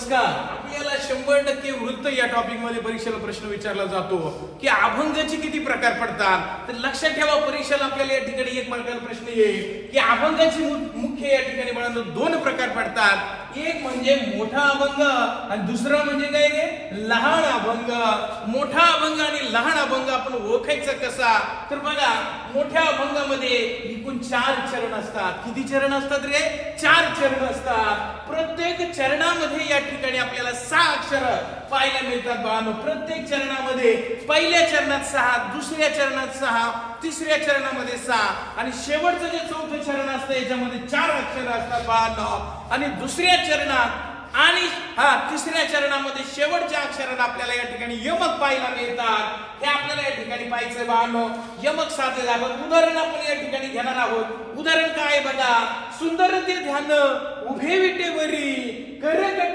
नमस्कार. आपल्याला 100% वृत्त या टॉपिक मध्ये परीक्षेला प्रश्न विचारला जातो की अभंगाचे किती प्रकार पडतात. तर लक्षात ठेवा, परीक्षेला आपल्याला या ठिकाणी एक मार्काचा प्रश्न येईल की अभंगाचे मुख्य या ठिकाणी बाळांनो 2 प्रकार पडतात. एक म्हणजे मोठा अभंग आणि दुसरा म्हणजे काय रे, लहान अभंग. मोठा अभंग आणि लहान अभंग आपण ओळखायचं कसा, तर बघा मोठ्या अभंगामध्ये एकूण 4 चरण असतात. किती चरण असतात रे? 4 चरण असतात. प्रत्येक चरणामध्ये या ठिकाणी आपल्याला 6 अक्षर पाहायला मिळतात बाळांनो. प्रत्येक चरणामध्ये पहिल्या चरणात 6, दुसऱ्या चरणात 6, तिसऱ्या चरणामध्ये 6 आणि शेवटचं जे चौथं चरण असतं याच्यामध्ये 4 अक्षर असतात बाळांनो. आणि दुसऱ्या चरणात आणि तिसऱ्या चरणामध्ये शेवटच्या अक्षरात आपल्याला या ठिकाणी यमक पाहायला मिळतात. हे आपल्याला या ठिकाणी पाहायचं बाळांनो. यमक साधे जातात. उदाहरण आपण या ठिकाणी घेणार आहोत. उदाहरण काय बघा, सुंदर ते ध्यान उभे विटेवरी करकटे